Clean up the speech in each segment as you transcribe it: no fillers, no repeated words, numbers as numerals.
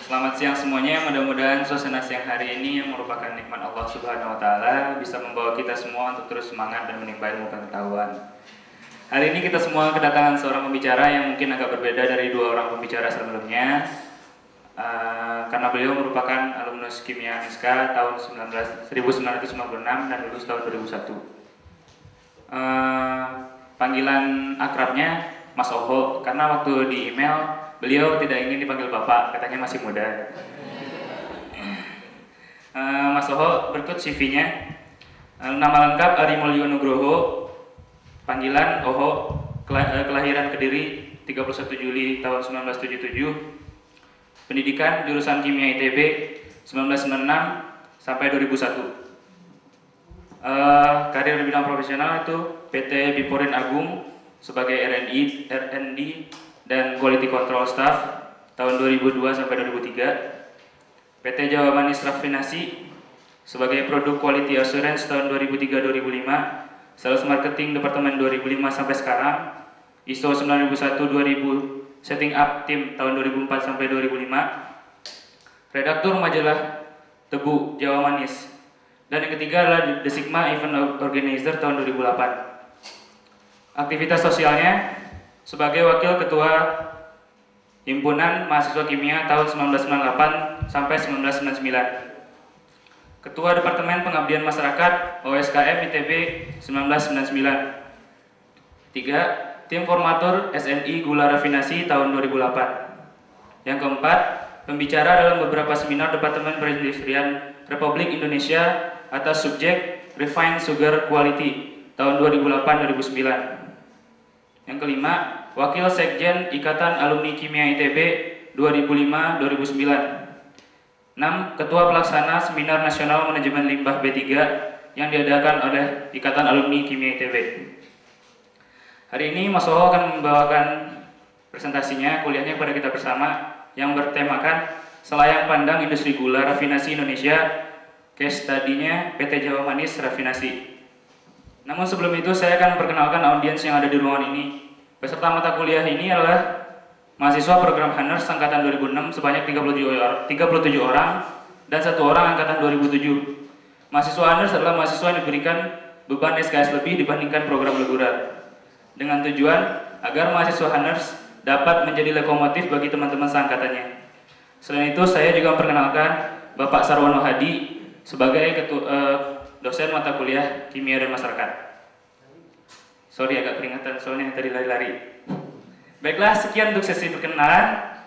Selamat siang semuanya, mudah-mudahan suasana siang hari ini yang merupakan nikmat Allah Subhanahu wa Ta'ala bisa membawa kita semua untuk terus semangat dan menimba ilmu pengetahuan. Hari ini kita semua kedatangan seorang pembicara yang mungkin agak berbeda dari dua orang pembicara sebelumnya, karena beliau merupakan alumnus Kimia Miska tahun 1996 dan lulus tahun 2001. Panggilan akrabnya Mas Oho, karena waktu di email beliau tidak ingin dipanggil Bapak, katanya masih muda. Mas Oho, berikut CV-nya. Nama lengkap Ari Mulyo Nugroho, panggilan Oho, kelahiran Kediri 31 Juli tahun 1977, pendidikan jurusan Kimia ITB 1996 sampai 2001. Karir di bidang profesional itu PT Biporin Agung sebagai R&D dan Quality Control Staff tahun 2002 sampai 2003. PT Jawa Manis Raffinasi sebagai Produk Quality Assurance tahun 2003-2005, Sales Marketing Departemen 2005 sampai sekarang, ISO 9001-2000 Setting Up Tim tahun 2004 sampai 2005, Redaktur Majalah Tebu Jawa Manis, dan yang ketiga adalah The Sigma Event Organizer tahun 2008. Aktivitas sosialnya sebagai Wakil Ketua Himpunan Mahasiswa Kimia tahun 1998 sampai 1999. Ketua Departemen Pengabdian Masyarakat OSKM ITB 1999. 3. Tim Formatur SNI Gula Rafinasi tahun 2008. Yang keempat, pembicara dalam beberapa seminar Departemen Perindustrian Republik Indonesia atas subjek Refined Sugar Quality tahun 2008-2009. Yang kelima, Wakil Sekjen Ikatan Alumni Kimia ITB 2005-2009. 6. Ketua Pelaksana Seminar Nasional Manajemen Limbah B3 yang diadakan oleh Ikatan Alumni Kimia ITB. Hari ini Mas Oho akan membawakan presentasinya, kuliahnya kepada kita bersama yang bertemakan Selayang Pandang Industri Gula Rafinasi Indonesia, case study-nya PT Jawa Manis Raffinasi. Namun sebelum itu saya akan memperkenalkan audiens yang ada di ruangan ini. Peserta mata kuliah ini adalah mahasiswa program Honors angkatan 2006 sebanyak 37 orang dan 1 orang angkatan 2007. Mahasiswa Honors adalah mahasiswa yang diberikan beban SKS lebih dibandingkan program Legura, dengan tujuan agar mahasiswa Honors dapat menjadi lokomotif bagi teman-teman seangkatannya. Selain itu, saya juga memperkenalkan Bapak Sarwono Hadi sebagai dosen mata kuliah Kimia dan Masyarakat. Sorry agak keringatan soalnya tadi lari-lari. Baiklah, sekian untuk sesi perkenalan.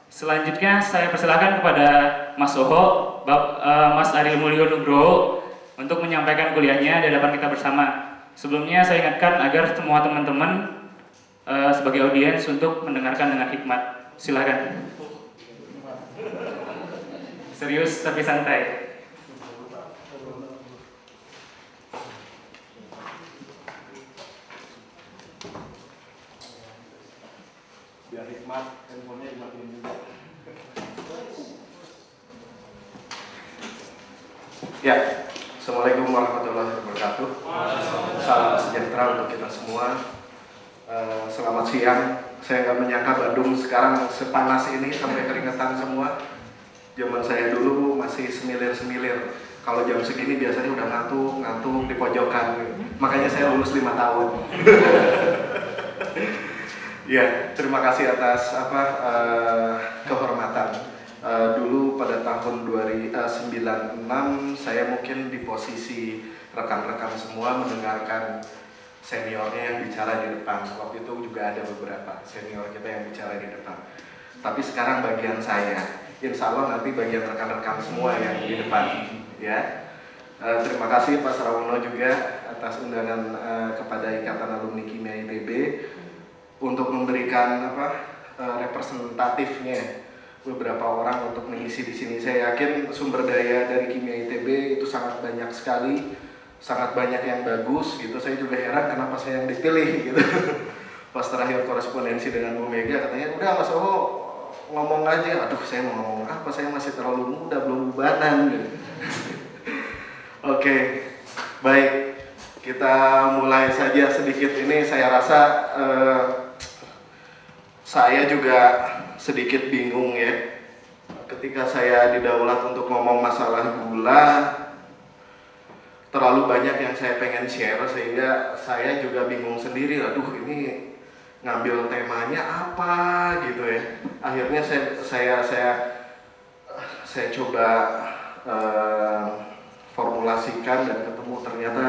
Selanjutnya saya persilakan kepada Mas Oho, Mas Ari Mulyo Nugroho untuk menyampaikan kuliahnya di hadapan kita bersama. Sebelumnya saya ingatkan agar semua teman-teman sebagai audiens untuk mendengarkan dengan hikmat. Silakan. Serius tapi santai. Biar hikmat, handphonenya dimatiin juga. Ya, Assalamualaikum warahmatullahi wabarakatuh. Salam sejahtera untuk kita semua. Selamat siang. Saya nggak menyangka Bandung sekarang sepanas ini sampai keringetan semua. Zaman saya dulu masih semilir-semilir. Kalau jam segini biasanya udah ngantuk di pojokan. Makanya saya lulus 5 tahun. Ya, terima kasih atas kehormatan. Dulu pada tahun 1996 saya mungkin di posisi rekan-rekan semua mendengarkan seniornya yang bicara di depan. Waktu itu juga ada beberapa senior kita yang bicara di depan. Tapi sekarang bagian saya. Insya Allah nanti bagian rekan-rekan semua yang di depan. Ya. Terima kasih Pak Sarwono juga atas undangan kepada Ikatan Alumni Kimia ITB untuk memberikan representatifnya beberapa orang untuk mengisi di sini. Saya yakin sumber daya dari Kimia ITB itu sangat banyak sekali, sangat banyak yang bagus gitu. Saya juga heran kenapa saya yang dipilih gitu. Pas terakhir korespondensi dengan Bu Mega katanya, udah Mas Oho ngomong aja. Aduh, saya mau ngomong apa? Saya masih terlalu muda, belum ubanan gitu. Oke, baik. Kita mulai saja sedikit ini. Saya rasa saya juga sedikit bingung ya, ketika saya didaulat untuk ngomong masalah gula, terlalu banyak yang saya pengen share sehingga saya juga bingung sendiri. Aduh, ini ngambil temanya apa gitu ya. Akhirnya saya coba formulasikan dan ketemu, ternyata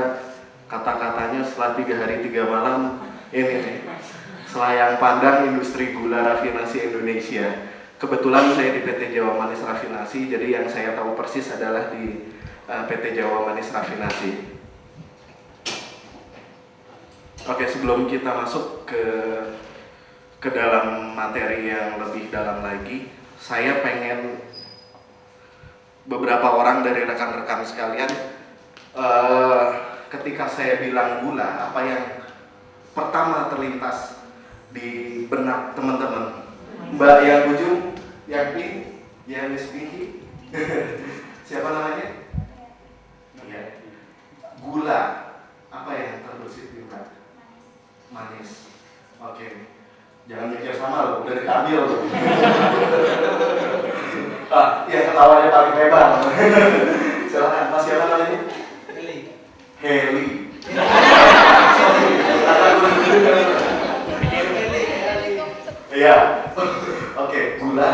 kata-katanya setelah 3 hari 3 malam ini nih, Selayang Pandang Industri Gula Rafinasi Indonesia. Kebetulan saya di PT Jawa Manis Rafinasi, jadi yang saya tahu persis adalah di PT Jawa Manis Rafinasi. Oke, sebelum kita masuk ke dalam materi yang lebih dalam lagi, saya pengen beberapa orang dari rekan-rekan sekalian, ketika saya bilang gula, apa yang pertama terlintas di benak teman-teman? Mbak yang ujung, yang pink, yang Miss Pinky, siapa namanya? Iya. Gula, apa yang terbersih di benak? Manis. Oke. Jangan mikir sama loh, udah diambil loh. Ya ketawanya paling lebar. Silakan, Mas, siapa namanya? Heli. Iya. Oke, gula.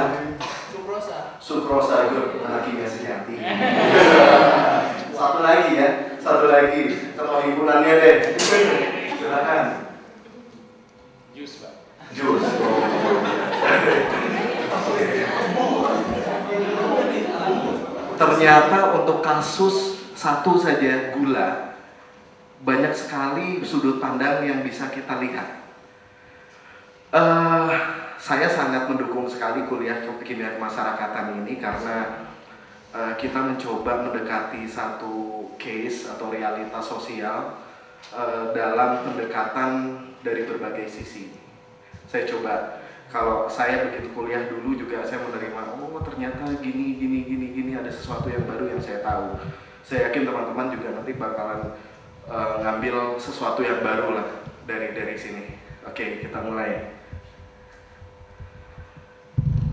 Sukrosa itu anak kimia sejati. Satu lagi. Contoh himpunannya deh. Silakan. Jus, Pak. Jus. Ternyata untuk kasus satu saja gula, banyak sekali sudut pandang yang bisa kita lihat. Saya sangat mendukung sekali kuliah kimia kemasyarakatan ini karena kita mencoba mendekati satu case atau realitas sosial dalam pendekatan dari berbagai sisi. Saya coba, kalau saya begitu kuliah dulu juga saya menerima, oh ternyata gini, ada sesuatu yang baru yang saya tahu. Saya yakin teman-teman juga nanti bakalan ngambil sesuatu yang baru lah dari sini. Oke, kita mulai.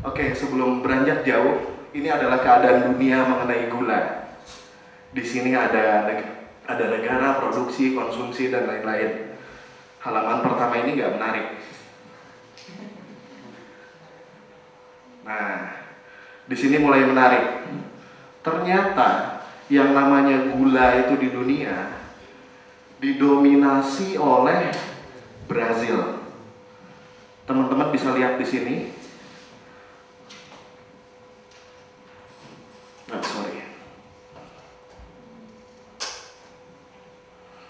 Oke, sebelum beranjak jauh, ini adalah keadaan dunia mengenai gula. Di sini ada negara, produksi, konsumsi, dan lain-lain. Halaman pertama ini nggak menarik. Nah, di sini mulai menarik. Ternyata yang namanya gula itu di dunia didominasi oleh Brazil. Teman-teman bisa lihat di sini.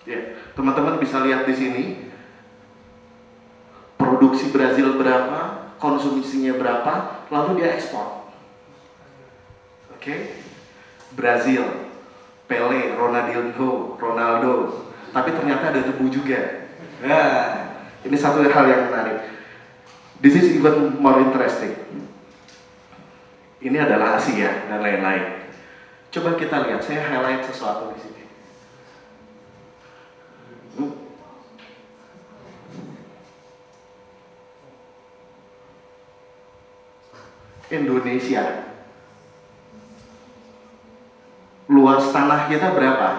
Ya, teman-teman bisa lihat di sini. Produksi Brazil berapa, konsumsinya berapa, lalu dia ekspor. Oke? Brazil, Pele, Ronaldo, tapi ternyata ada tebu juga. Nah, ini satu hal yang menarik. This is even more interesting. Ini adalah Asia dan lain-lain. Coba kita lihat, saya highlight sesuatu di sini. Indonesia, luas tanah kita berapa?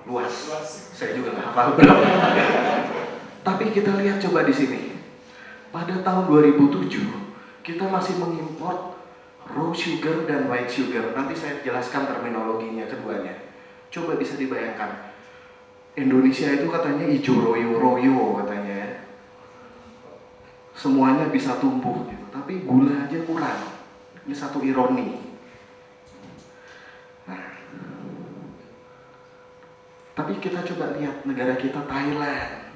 Luas. Saya juga nggak hafal berapa. Tapi kita lihat coba di sini. Pada tahun 2007 kita masih mengimpor raw sugar dan white sugar. Nanti saya jelaskan terminologinya keduanya. Coba bisa dibayangkan. Indonesia itu katanya hijau royo katanya ya. Semuanya bisa tumbuh gitu, tapi gula aja kurang. Ini satu ironi. Nah, tapi kita coba lihat negara kita Thailand,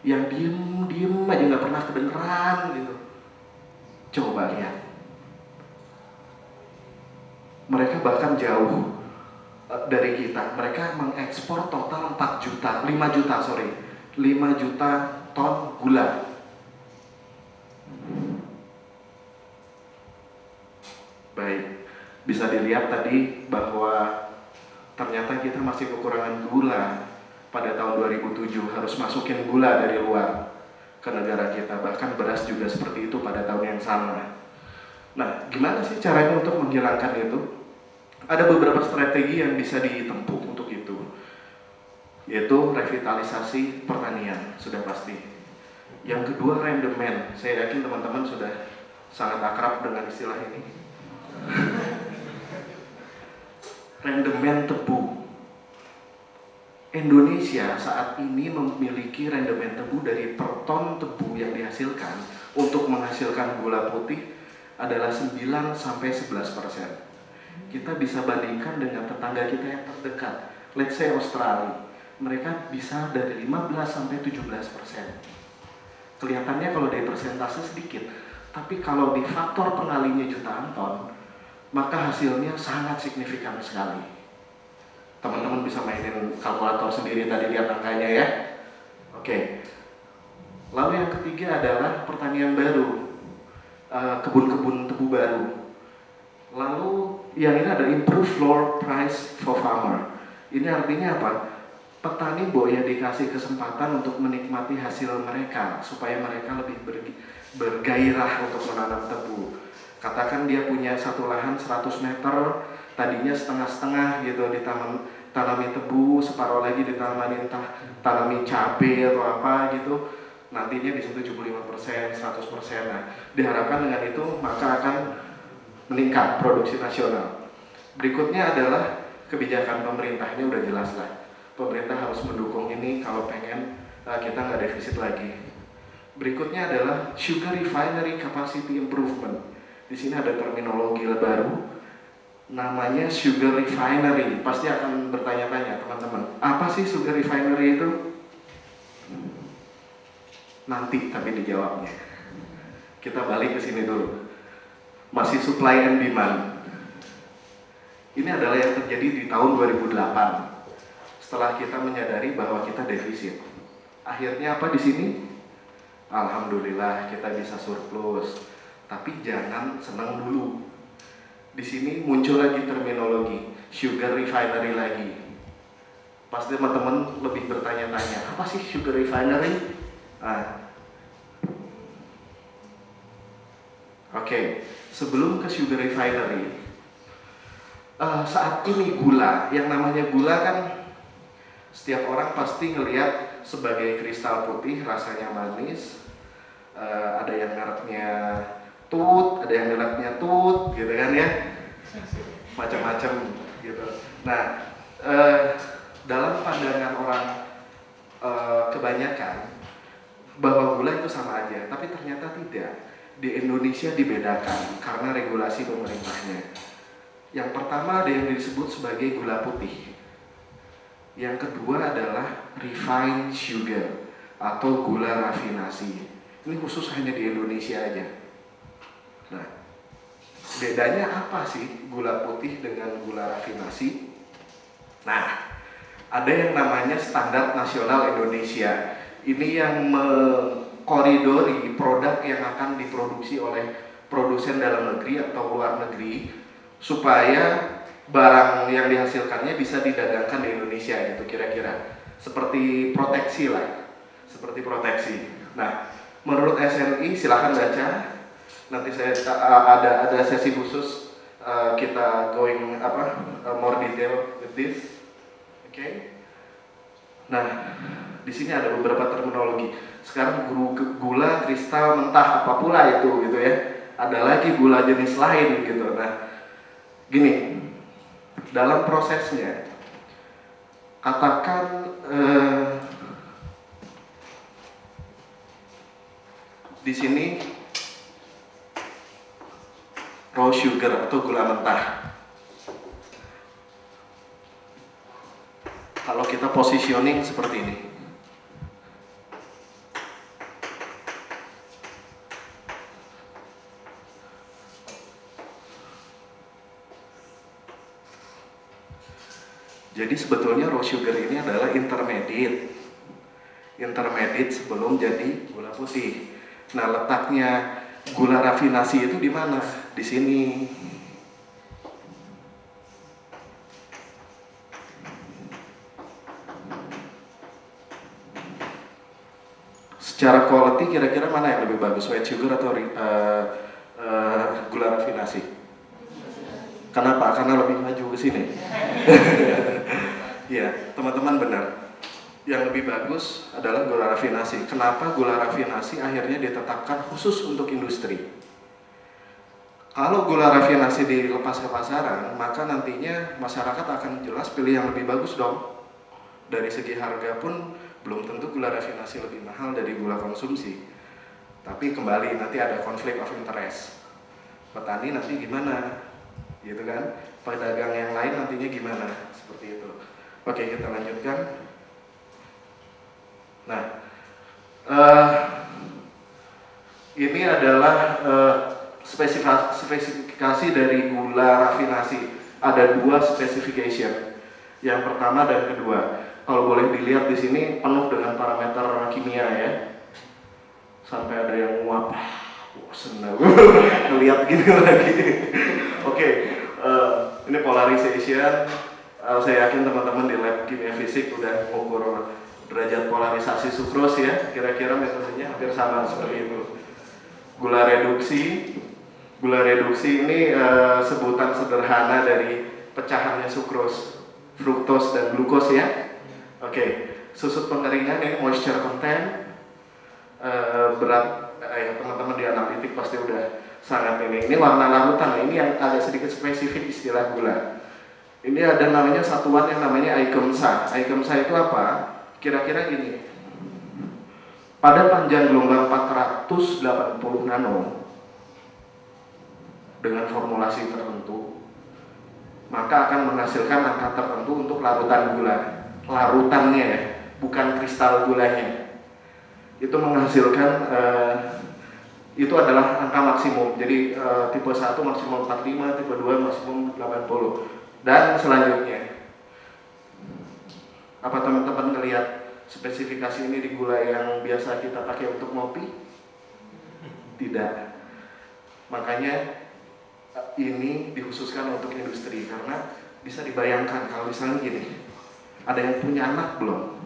yang diem aja nggak pernah kedengeran gitu. Coba lihat, mereka bahkan jauh dari kita. Mereka mengekspor total 5 juta ton gula. Baik, bisa dilihat tadi bahwa ternyata kita masih kekurangan gula. Pada tahun 2007 harus masukin gula dari luar ke negara kita. Bahkan beras juga seperti itu pada tahun yang sama. Nah, gimana sih caranya untuk menghilangkan itu? Ada beberapa strategi yang bisa ditempuh untuk itu, yaitu revitalisasi pertanian, sudah pasti. Yang kedua, rendemen. Saya yakin teman-teman sudah sangat akrab dengan istilah ini. Rendemen tebu. Indonesia saat ini memiliki rendemen tebu dari per ton tebu yang dihasilkan untuk menghasilkan gula putih adalah 9-11%. Kita bisa bandingkan dengan tetangga kita yang terdekat, let's say Australia. Mereka bisa dari 15-17%. Kelihatannya kalau dari persentase sedikit, tapi kalau di faktor pengalinya jutaan ton, maka hasilnya sangat signifikan sekali. Teman-teman bisa mainin kalkulator sendiri tadi, lihat angkanya ya. Oke. Lalu yang ketiga adalah pertanian baru, kebun-kebun tebu baru. Lalu yang ini ada improve floor price for farmer. Ini artinya apa? Petani boleh dikasih kesempatan untuk menikmati hasil mereka supaya mereka lebih bergairah untuk menanam tebu. Katakan dia punya satu lahan 100 meter, tadinya setengah-setengah gitu ditanami tebu, separuh lagi tanami cabai atau apa gitu. Nantinya bisa 75%, 100%. Nah, diharapkan dengan itu maka akan meningkat produksi nasional. Berikutnya adalah kebijakan pemerintahnya udah jelas lah. Pemerintah harus mendukung ini kalau pengen kita nggak defisit lagi. Berikutnya adalah sugar refinery capacity improvement. Di sini ada terminologi baru, namanya sugar refinery. Pasti akan bertanya-tanya teman-teman, apa sih sugar refinery itu? Nanti tapi dijawabnya. Kita balik ke sini dulu. Masih supply and demand. Ini adalah yang terjadi di tahun 2008. Setelah kita menyadari bahwa kita defisit. Akhirnya apa di sini? Alhamdulillah kita bisa surplus. Tapi jangan senang dulu. Di sini muncul lagi terminologi sugar refinery lagi. Pasti teman-teman lebih bertanya-tanya, apa sih sugar refinery? Oke, sebelum ke sugar refinery, saat ini gula, yang namanya gula kan setiap orang pasti ngelihat sebagai kristal putih, rasanya manis. Ada yang mereknya tut, ada yang mereknya tut, gitu kan ya, macam-macam gitu. Nah, dalam pandangan orang kebanyakan bahwa gula itu sama aja, tapi ternyata tidak. Di Indonesia dibedakan karena regulasi pemerintahnya. Yang pertama ada yang disebut sebagai gula putih. Yang kedua adalah refined sugar atau gula rafinasi. Ini khusus hanya di Indonesia aja. Nah, bedanya apa sih gula putih dengan gula rafinasi? Nah, ada yang namanya standar nasional Indonesia. Ini yang mengkoridori produk yang akan diproduksi oleh produsen dalam negeri atau luar negeri supaya barang yang dihasilkannya bisa didagangkan di Indonesia gitu kira-kira. Seperti proteksi lah. Seperti proteksi. Nah, menurut SNI silahkan baca. Nanti saya ada sesi khusus kita going more detail with this. Oke. Nah, di sini ada beberapa terminologi. Sekarang gula kristal mentah apa pula itu gitu ya. Ada lagi gula jenis lain gitu. Nah, gini, dalam prosesnya katakan di sini raw sugar atau gula mentah. Kalau kita positioning seperti ini. Jadi sebetulnya raw sugar ini adalah intermediate sebelum jadi gula putih. Nah, letaknya gula rafinasi itu di mana? Di sini. Secara quality kira-kira mana yang lebih bagus, white sugar atau gula rafinasi. Kenapa? Karena lebih maju ke sini. Iya, teman-teman benar. Yang lebih bagus adalah gula rafinasi. Kenapa gula rafinasi akhirnya ditetapkan khusus untuk industri? Kalau gula rafinasi dilepas ke pasaran, maka nantinya masyarakat akan jelas pilih yang lebih bagus dong. Dari segi harga pun belum tentu gula rafinasi lebih mahal dari gula konsumsi. Tapi kembali nanti ada konflik of interest. Petani nanti gimana? Gitu kan? Pedagang yang lain nantinya gimana? Seperti itu. Oke, kita lanjutkan. Nah, ini adalah spesifikasi dari gula rafinasi. Ada 2 specification. Yang pertama dan kedua. Kalau boleh dilihat di sini penuh dengan parameter kimia ya. Sampai ada yang nguap. Senang ngeliat gini lagi. Oke, ini polarization. Saya yakin teman-teman di lab kimia fisik udah mengukur derajat polarisasi sukros ya. Kira-kira metodenya hampir sama seperti itu. Gula reduksi. Gula reduksi ini sebutan sederhana dari pecahannya sukros, fruktos dan glukos ya. Oke, susut pengeringan ini moisture content. Berat teman-teman di analitik pasti udah sangat ini warna larutan. Ini yang agak sedikit spesifik istilah gula. Ini ada namanya satuan yang namanya ICMSA. ICMSA itu apa? Kira-kira gini. Pada panjang gelombang 480 nano dengan formulasi tertentu, maka akan menghasilkan angka tertentu untuk larutan gula. Larutannya ya, bukan kristal gulanya. Itu menghasilkan itu adalah angka maksimum. Jadi tipe 1 maksimum 45, tipe 2 maksimum 80. Dan selanjutnya, apa teman-teman ngelihat spesifikasi ini di gula yang biasa kita pakai untuk ngopi? Tidak. Makanya ini dikhususkan untuk industri karena bisa dibayangkan kalau misalnya gini. Ada yang punya anak belum?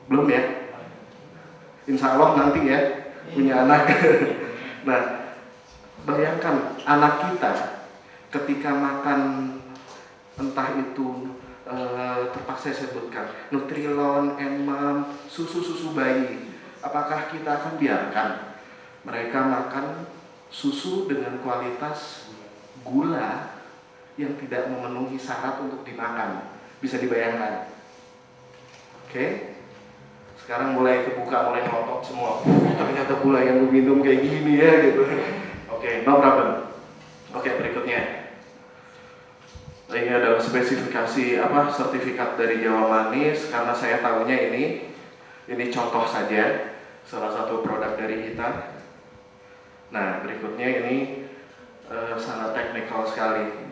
Belum ya? Insya Allah nanti ya punya anak. Nah, bayangkan anak kita ketika makan entah itu terpaksa saya sebutkan Nutrilon, Enmam, susu bayi. Apakah kita akan biarkan mereka makan susu dengan kualitas gula yang tidak memenuhi syarat untuk dimakan? Bisa dibayangkan. Oke? Sekarang mulai kebuka, mulai ngelotok semua. Ternyata gula yang lu minum kayak gini ya gitu. Oke, no problem. Oke, berikutnya. Ini adalah spesifikasi sertifikat dari Jawa Manis karena saya tahunya ini contoh saja salah satu produk dari kita. Nah, berikutnya ini sangat teknikal sekali.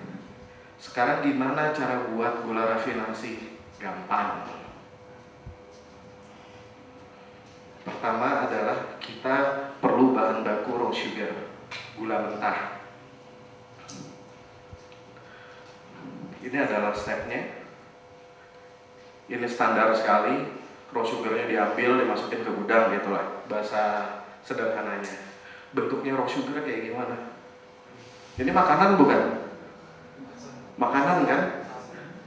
Sekarang gimana cara buat gula rafinasi? Gampang. Pertama adalah kita perlu bahan baku raw sugar, gula mentah. Ini adalah stepnya. Ini standar sekali. Raw sugarnya diambil, dimasukin ke gudang gitulah. Bahasa sederhananya. Bentuknya raw sugar kayak gimana? Ini makanan bukan? Makanan kan?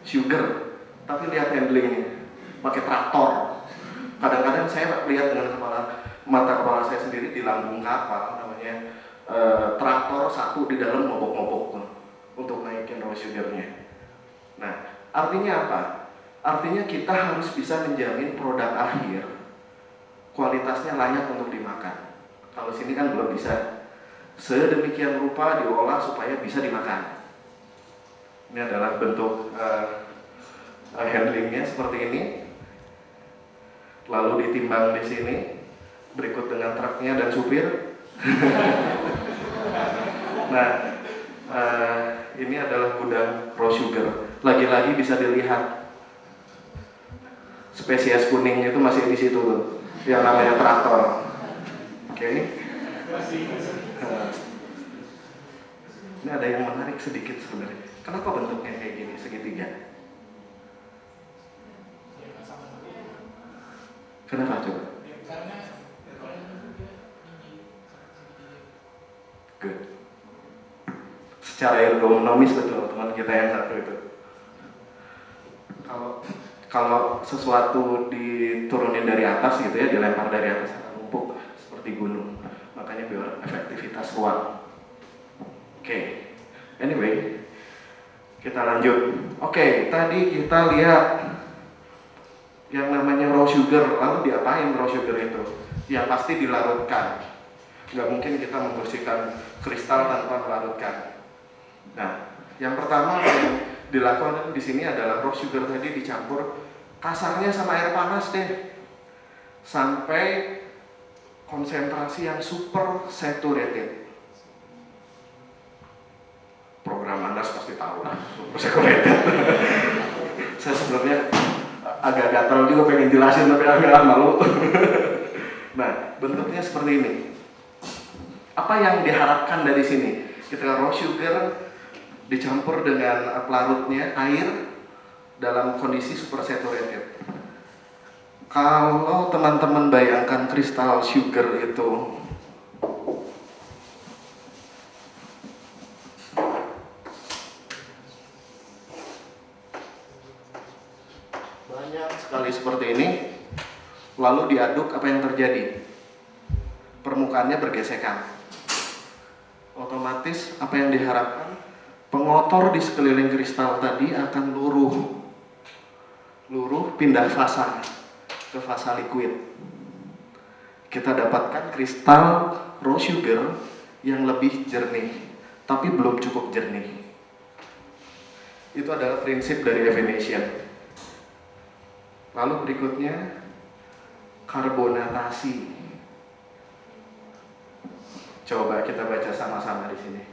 Sugar. Tapi lihat handlingnya. Pakai traktor. Kadang-kadang saya lihat dengan mata kepala saya sendiri di lambung kapal namanya traktor satu di dalam ngobok-ngobok untuk naikin raw sugarnya. Nah, artinya apa? Artinya kita harus bisa menjamin produk akhir kualitasnya layak untuk dimakan. Kalau sini kan belum bisa. Sedemikian rupa diolah supaya bisa dimakan. Ini adalah bentuk handlingnya seperti ini. Lalu ditimbang di sini, berikut dengan truknya dan supir. Nah, ini adalah gudang raw sugar. Lagi-lagi bisa dilihat spesies kuning itu masih di situ tuh, yang namanya traktor. Oke. Ini ada yang menarik sedikit sebenarnya. Kenapa bentuknya kayak gini segitiga? Kenapa coba? Good. secara ergonomis betul teman kita yang satu itu. Kalau sesuatu diturunin dari atas gitu ya, dilempar dari atas akan numpuk seperti gunung. Makanya biar efektivitas ruang. Oke. Anyway, kita lanjut. Oke, tadi kita lihat yang namanya raw sugar. Lalu diapain raw sugar itu? Yang pasti dilarutkan. Nggak mungkin kita membersihkan kristal tanpa melarutkan. Nah, yang pertama yang dilakukan di sini adalah raw sugar tadi dicampur kasarnya sama air panas deh, sampai konsentrasi yang super saturated. Program Anda pasti tahu lah, super saturated. Saya sebenarnya agak gatal juga pengen jelasin tapi agak malu. Nah, bentuknya seperti ini. Apa yang diharapkan dari sini? Ketika raw sugar dicampur dengan pelarutnya air dalam kondisi super saturated. Kalau teman-teman bayangkan kristal sugar itu banyak sekali seperti ini, lalu diaduk, apa yang terjadi? Permukaannya bergesekan. Otomatis apa yang diharapkan? Pengotor di sekeliling kristal tadi akan luruh, pindah fasa ke fasa liquid. Kita dapatkan kristal raw sugar yang lebih jernih, tapi belum cukup jernih. Itu adalah prinsip dari evanescence. Lalu berikutnya karbonatasi. Coba kita baca sama-sama di sini.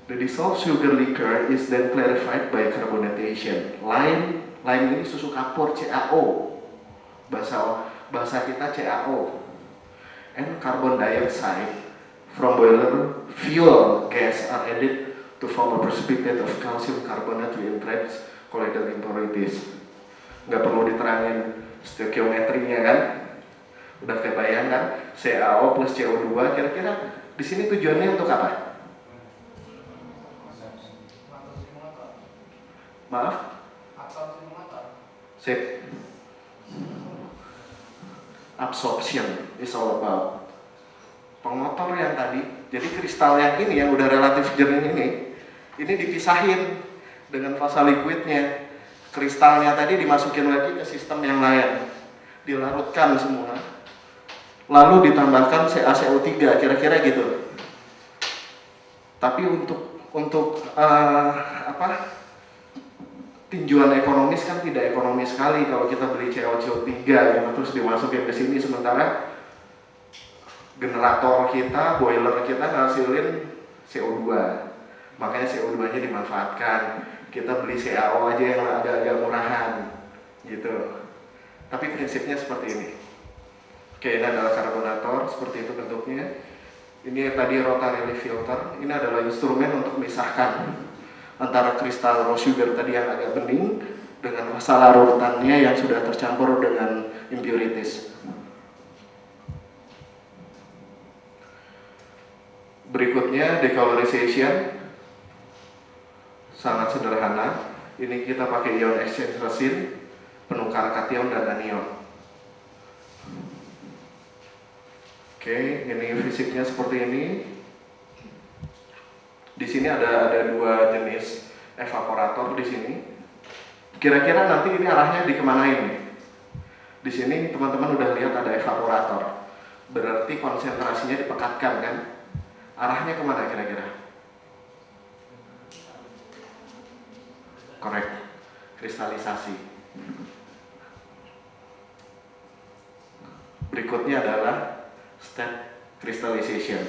The dissolved sugar liquor is then clarified by carbonation. Lime ini susu kapur, CaO. Bahasa kita CaO. And carbon dioxide from boiler fuel gas are added to form a precipitate of calcium carbonate with entraps colloidal impurities. Nggak perlu diterangin stoikiometrinya kan? Udah kebayang kan? CaO plus CO2 kira-kira di sini tujuannya untuk apa? Maaf? Sip. Absorption is all about pengotor yang tadi. Jadi kristal yang ini yang udah relatif jernih ini dipisahin dengan fasa liquidnya. Kristalnya tadi dimasukin lagi ke sistem yang lain, dilarutkan semua, lalu ditambahkan CaCO3 kira-kira gitu. Tapi untuk tinjuan ekonomis kan tidak ekonomis sekali kalau kita beli CO3 gitu, terus dimasukin ke sini, sementara generator kita, boiler kita ngasilin CO2. Makanya CO2-nya dimanfaatkan. Kita beli CaO aja yang agak-agak murahan gitu. Tapi prinsipnya seperti ini. Oke, ini adalah karbonator, seperti itu bentuknya. Ini tadi rotary leaf filter. Ini adalah instrumen untuk memisahkan antara kristal raw sugar tadi yang agak bening dengan fasa larutannya yang sudah tercampur dengan impurities. Berikutnya decolorization, sangat sederhana. Ini kita pakai ion exchange resin, penukar kation dan anion. Oke, ini fisiknya seperti ini. Di sini ada dua jenis evaporator di sini. Kira-kira nanti ini arahnya dikemanain nih? Di sini teman-teman udah lihat ada evaporator. Berarti konsentrasinya dipekatkan kan? Arahnya kemana kira-kira? Correct, kristalisasi. Berikutnya adalah step crystallization.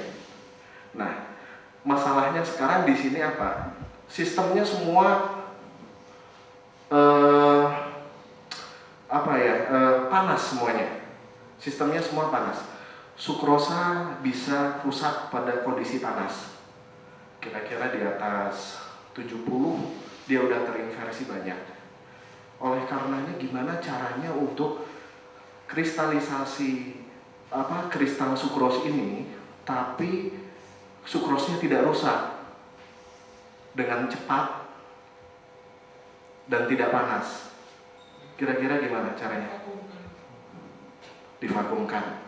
Nah, masalahnya sekarang di sini apa? Sistemnya semua panas semuanya. Sistemnya semua panas. Sukrosa bisa rusak pada kondisi panas. Kira-kira di atas 70 dia udah terinversi banyak. Oleh karenanya gimana caranya untuk kristalisasi kristal sukros ini tapi sukrosnya tidak rusak. dengan cepat dan tidak panas. Kira-kira gimana caranya? Divakumkan.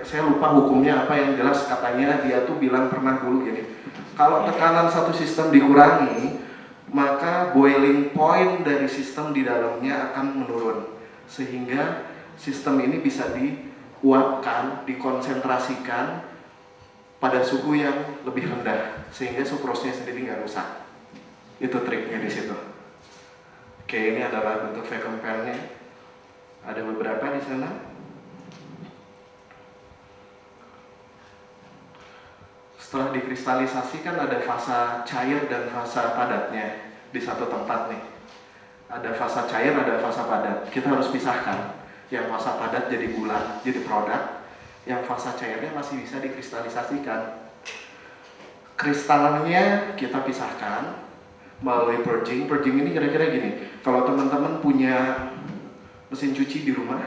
Saya lupa hukumnya apa, yang jelas katanya dia tuh bilang pernah dulu gini, kalau tekanan satu sistem dikurangi, maka boiling point dari sistem di dalamnya akan menurun, sehingga sistem ini bisa diuapkan, dikonsentrasikan pada suhu yang lebih rendah, sehingga sukrosnya sendiri nggak rusak. Itu triknya di situ. Oke, ini adalah bentuk vacuum pan-nya. Ada beberapa di sana. Setelah dikristalisasi kan ada fasa cair dan fasa padatnya di satu tempat nih. Ada fasa cair, ada fasa padat. Kita harus pisahkan. Yang fasa padat jadi gula, jadi produk. Yang fasa cairnya masih bisa dikristalisasikan. Kristalnya kita pisahkan melalui purging. Purging ini kira-kira gini. Kalau teman-teman punya mesin cuci di rumah,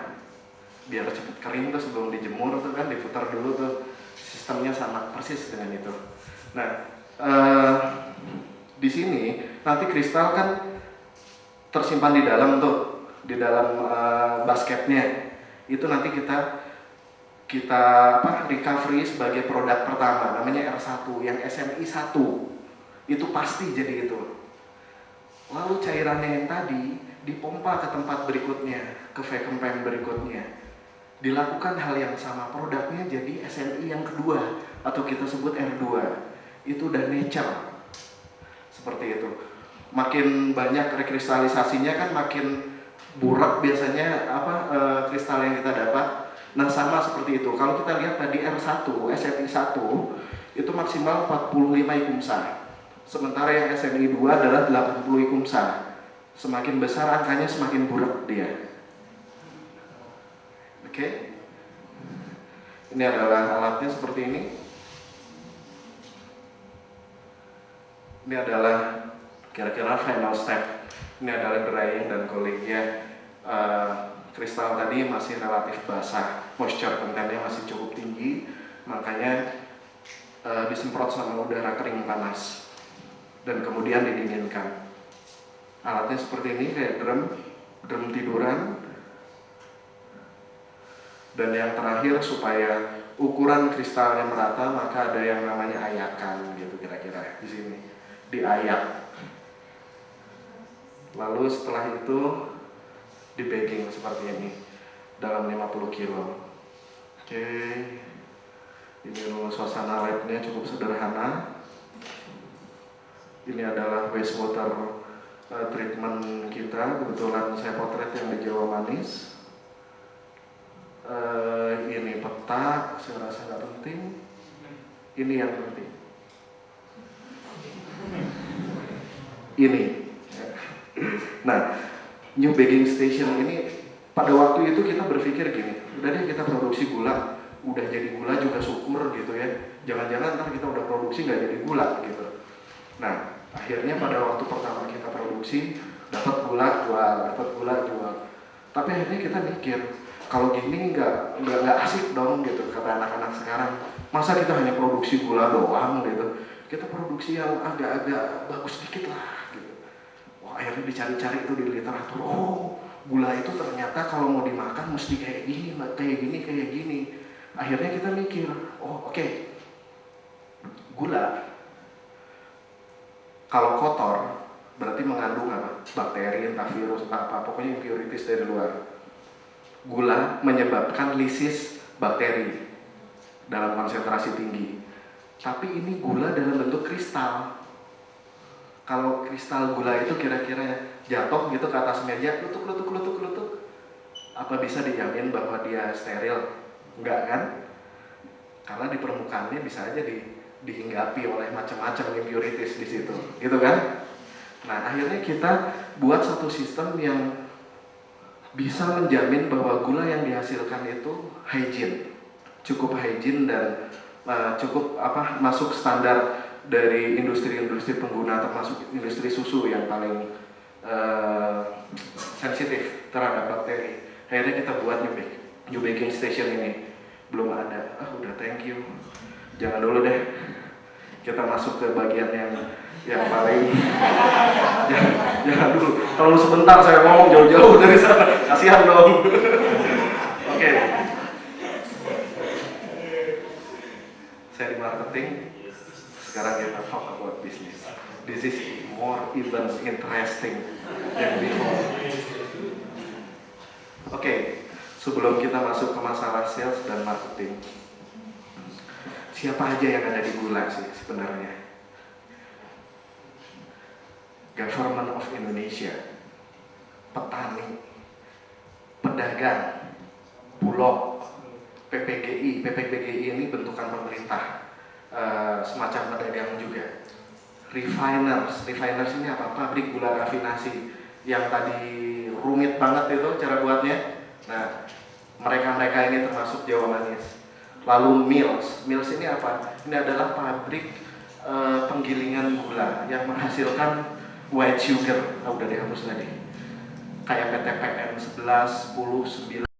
biar cepat kering tuh sebelum dijemur tuh kan diputar dulu tuh. Sistemnya sama persis dengan itu. Nah, di sini nanti kristal kan tersimpan di dalam tuh, di dalam basketnya. Itu nanti kita recovery sebagai produk pertama, namanya R1 yang SMI 1. Itu pasti jadi itu. Lalu cairannya yang tadi dipompa ke tempat berikutnya, ke vacuum pan berikutnya. Dilakukan hal yang sama, produknya jadi SMI yang kedua atau kita sebut R2. Itu udah nature. Seperti itu. Makin banyak rekristalisasinya kan makin burak biasanya kristal yang kita dapat. Nah, sama seperti itu. Kalau kita lihat tadi R1, SMI 1 itu maksimal 45 ikumsa. Sementara yang SMI 2 adalah 80 ikumsa. Semakin besar angkanya semakin burak dia. Oke, ini adalah alatnya seperti ini. Ini adalah kira-kira final step. Ini adalah drying dan cooling ya. Kristal tadi masih relatif basah, moisture content-nya masih cukup tinggi, makanya disemprot sama udara kering panas dan kemudian didinginkan. Alatnya seperti ini, kayak drum tiduran. Dan yang terakhir, supaya ukuran kristalnya merata, maka ada yang namanya ayakan gitu kira-kira di sini, diayak. Lalu setelah itu di bagging seperti ini dalam 50 kilo. Oke, ini suasana labnya cukup sederhana. Ini adalah wastewater treatment kita. Kebetulan saya potret yang di Jawa Manis. Ini peta, saya rasa nggak penting. Ini yang penting. Ini. Nah, new bagging station ini pada waktu itu kita berpikir gini, udah deh kita produksi gula, udah jadi gula juga syukur gitu ya. Jangan-jangan ntar kita udah produksi nggak jadi gula gitu. Nah, akhirnya pada waktu pertama kita produksi dapat gula jual. Tapi akhirnya kita mikir, kalau gini nggak asik dong gitu, kata anak-anak sekarang. Masa kita hanya produksi gula doang gitu? Kita produksi yang agak-agak bagus dikit lah gitu. Wah, akhirnya dicari-cari itu di literatur. Oh, gula itu ternyata kalau mau dimakan mesti kayak gini. Akhirnya kita mikir, oh oke. Gula kalau kotor berarti mengandung apa? Bakteri, entah virus, entah apa, pokoknya impurities dari luar. Gula menyebabkan lisis bakteri dalam konsentrasi tinggi. Tapi ini gula dalam bentuk kristal. Kalau kristal gula itu kira-kira jatuh gitu ke atas meja, lutuk, apa bisa dijamin bahwa dia steril? Enggak kan? Karena di permukaannya bisa aja dihinggapi oleh macam-macam impurities di situ, gitu kan? Nah, akhirnya kita buat satu sistem yang bisa menjamin bahwa gula yang dihasilkan itu hygiene, cukup hygiene dan cukup masuk standar dari industri-industri pengguna, termasuk industri susu yang paling sensitif terhadap bakteri. Akhirnya kita buat new baking station ini. Belum ada, udah thank you, jangan dulu deh. Kita masuk ke bagian yang paling jangan dulu. Kalau sebentar saya ngomong jauh-jauh dari sana, kasihan dong. Oke. Saya di marketing. Sekarang kita talk about business. This is more even interesting than before. Oke, sebelum kita masuk ke masalah sales dan marketing, siapa aja yang ada di Gula sih sebenarnya? Government of Indonesia, petani, pedagang, bulog, PPGI ini bentukan pemerintah, semacam pedagang juga. Refiners ini apa? Pabrik gula rafinasi yang tadi rumit banget itu cara buatnya. Nah, mereka ini termasuk Jawa Manis. Lalu mills ini apa? Ini adalah pabrik penggilingan gula yang menghasilkan white sugar. Udah dihapus tadi. Kayak PTPN 11, 10, 9.